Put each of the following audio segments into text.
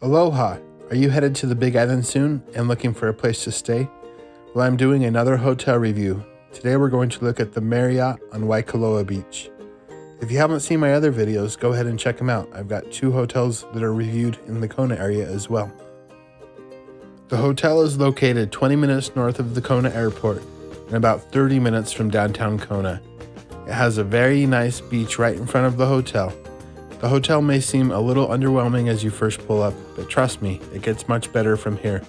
Aloha! Are you headed to the Big Island soon and looking for a place to stay? Well, I'm doing another hotel review. Today we're going to look at the Marriott on Waikoloa Beach. If you haven't seen my other videos, go ahead and check them out. I've got 2 hotels that are reviewed in the Kona area as well. The hotel is located 20 minutes north of the Kona airport and about 30 minutes from downtown Kona. It has a very nice beach right in front of the hotel. The hotel may seem a little underwhelming as you first pull up, but trust me, it gets much better from here.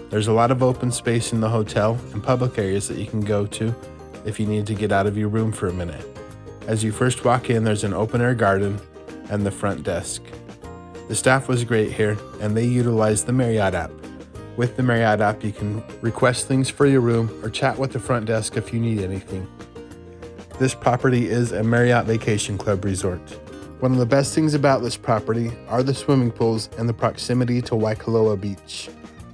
There's a lot of open space in the hotel and public areas that you can go to if you need to get out of your room for a minute. As you first walk in, there's an open-air garden and the front desk. The staff was great here, and they utilized the Marriott app. With the Marriott app, you can request things for your room or chat with the front desk if you need anything. This property is a Marriott Vacation Club resort. One of the best things about this property are the swimming pools and the proximity to Waikoloa Beach.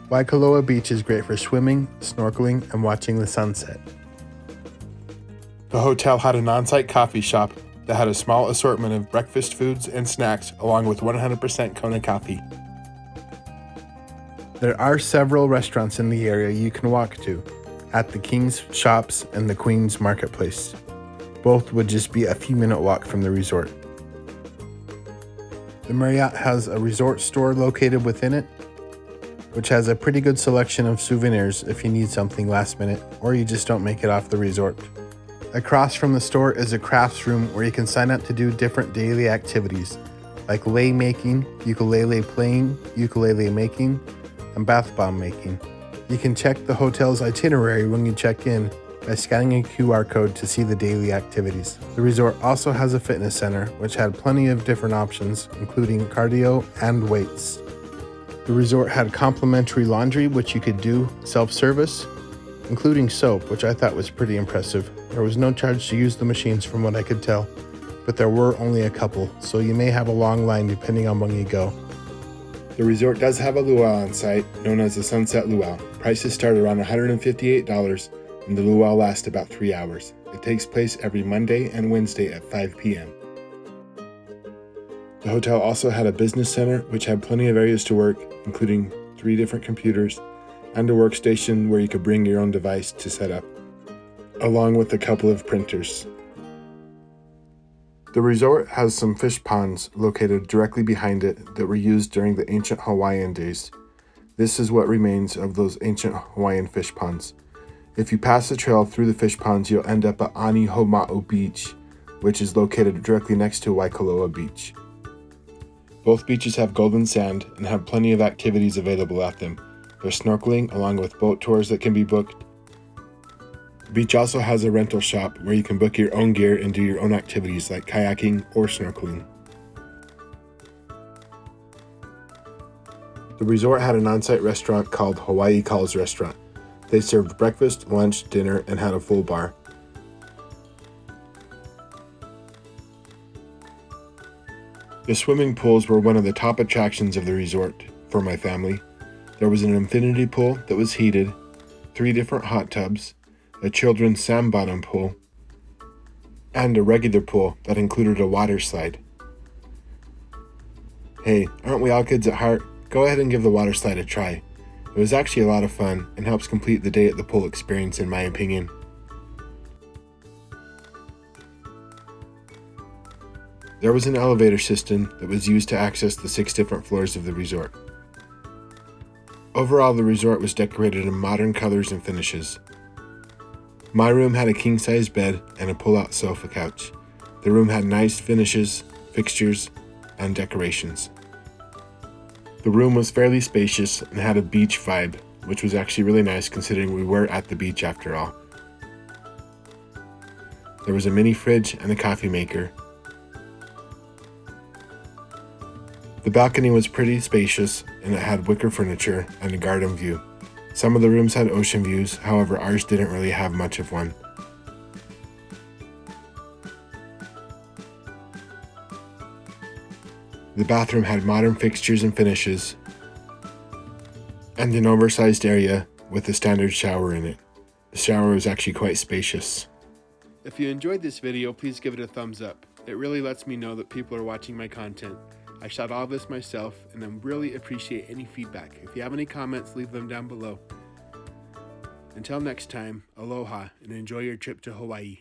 Waikoloa Beach is great for swimming, snorkeling, and watching the sunset. The hotel had an on-site coffee shop that had a small assortment of breakfast foods and snacks along with 100% Kona coffee. There are several restaurants in the area you can walk to at the King's Shops and the Queen's Marketplace. Both would just be a few minute walk from the resort. The Marriott has a resort store located within it, which has a pretty good selection of souvenirs if you need something last minute or you just don't make it off the resort. Across from the store is a crafts room where you can sign up to do different daily activities like lei making, ukulele playing, ukulele making, and bath bomb making. You can check the hotel's itinerary when you check in by scanning a QR code to see the daily activities. The resort also has a fitness center, which had plenty of different options, including cardio and weights. The resort had complimentary laundry, which you could do self-service, including soap, which I thought was pretty impressive. There was no charge to use the machines from what I could tell, but there were only a couple, so you may have a long line depending on when you go. The resort does have a luau on site, known as the Sunset Luau. Prices start around $158, and the luau lasts about 3 hours. It takes place every Monday and Wednesday at 5 p.m. The hotel also had a business center, which had plenty of areas to work, including 3 different computers and a workstation where you could bring your own device to set up, along with a couple of printers. The resort has some fish ponds located directly behind it that were used during the ancient Hawaiian days. This is what remains of those ancient Hawaiian fish ponds. If you pass the trail through the fish ponds, you'll end up at Anihoma'u Beach, which is located directly next to Waikoloa Beach. Both beaches have golden sand and have plenty of activities available at them. There's snorkeling along with boat tours that can be booked. The beach also has a rental shop where you can book your own gear and do your own activities like kayaking or snorkeling. The resort had an on-site restaurant called Hawaii Calls Restaurant. They served breakfast, lunch, dinner, and had a full bar. The swimming pools were one of the top attractions of the resort for my family. There was an infinity pool that was heated, 3 different hot tubs, a children's sand bottom pool, and a regular pool that included a water slide. Hey, aren't we all kids at heart? Go ahead and give the water slide a try. It was actually a lot of fun and helps complete the day at the pool experience in my opinion. There was an elevator system that was used to access the 6 different floors of the resort. Overall, the resort was decorated in modern colors and finishes. My room had a king-size bed and a pull-out sofa couch. The room had nice finishes, fixtures, and decorations. The room was fairly spacious and had a beach vibe, which was actually really nice considering we were at the beach after all. There was a mini fridge and a coffee maker. The balcony was pretty spacious and it had wicker furniture and a garden view. Some of the rooms had ocean views, however ours didn't really have much of one. The bathroom had modern fixtures and finishes, and an oversized area with a standard shower in it. The shower was actually quite spacious. If you enjoyed this video, please give it a thumbs up. It really lets me know that people are watching my content. I shot all this myself, and I really appreciate any feedback. If you have any comments, leave them down below. Until next time, aloha and enjoy your trip to Hawaii.